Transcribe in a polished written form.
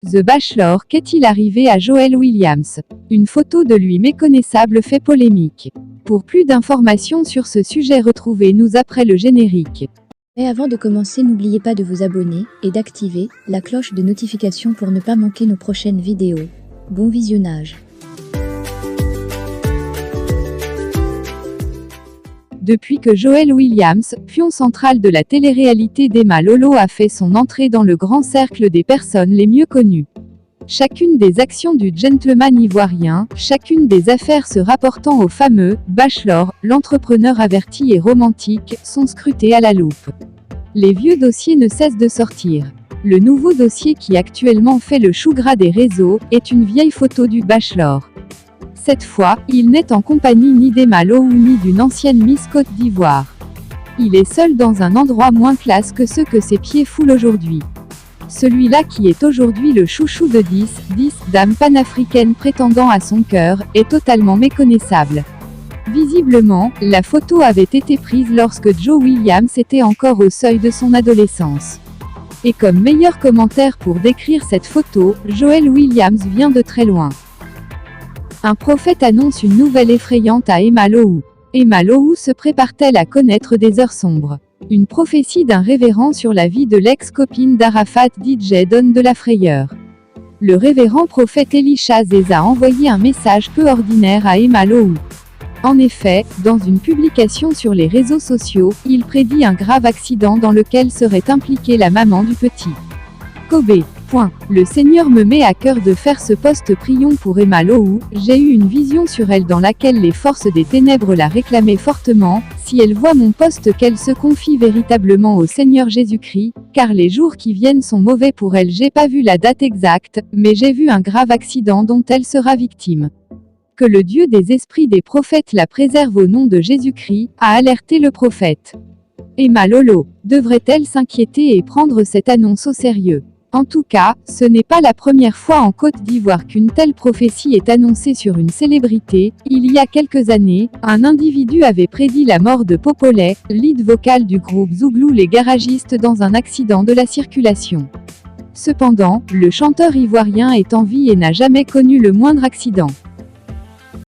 The Bachelor, qu'est-il arrivé à Joel Williams? Une photo de lui méconnaissable fait polémique. Pour plus d'informations sur ce sujet, retrouvez-nous après le générique. Mais avant de commencer, n'oubliez pas de vous abonner et d'activer la cloche de notification pour ne pas manquer nos prochaines vidéos. Bon visionnage. Depuis que Joel Williams, pion central de la télé-réalité d'Emma Lolo, a fait son entrée dans le grand cercle des personnes les mieux connues. Chacune des actions du gentleman ivoirien, chacune des affaires se rapportant au fameux « Bachelor », l'entrepreneur averti et romantique, sont scrutées à la loupe. Les vieux dossiers ne cessent de sortir. Le nouveau dossier qui actuellement fait le chou gras des réseaux, est une vieille photo du Bachelor. Cette fois, il n'est en compagnie ni d'Emma Lolo ni d'une ancienne Miss Côte d'Ivoire. Il est seul dans un endroit moins classe que ceux que ses pieds foulent aujourd'hui. Celui-là qui est aujourd'hui le chouchou de 10 dames panafricaines prétendant à son cœur, est totalement méconnaissable. Visiblement, la photo avait été prise lorsque Joe Williams était encore au seuil de son adolescence. Et comme meilleur commentaire pour décrire cette photo, Joel Williams vient de très loin. Un prophète annonce une nouvelle effrayante à Emma Lolo. Emma Lolo se prépare-t-elle à connaître des heures sombres? Une prophétie d'un révérend sur la vie de l'ex-copine d'Arafat DJ donne de la frayeur. Le révérend prophète Elisha Zez a envoyé un message peu ordinaire à Emma Lolo. En effet, dans une publication sur les réseaux sociaux, il prédit un grave accident dans lequel serait impliquée la maman du petit. Kobe. Le Seigneur me met à cœur de faire ce post. Prions pour Emma Lolo. J'ai eu une vision sur elle dans laquelle les forces des ténèbres la réclamaient fortement. Si elle voit mon post, qu'elle se confie véritablement au Seigneur Jésus-Christ, car les jours qui viennent sont mauvais pour elle. J'ai pas vu la date exacte, mais j'ai vu un grave accident dont elle sera victime. Que le Dieu des esprits des prophètes la préserve au nom de Jésus-Christ, a alerté le prophète. Emma Lolo devrait-elle s'inquiéter et prendre cette annonce au sérieux? En tout cas, ce n'est pas la première fois en Côte d'Ivoire qu'une telle prophétie est annoncée sur une célébrité. Il y a quelques années, un individu avait prédit la mort de Popolay, lead vocal du groupe Zouglou les Garagistes, dans un accident de la circulation. Cependant, le chanteur ivoirien est en vie et n'a jamais connu le moindre accident.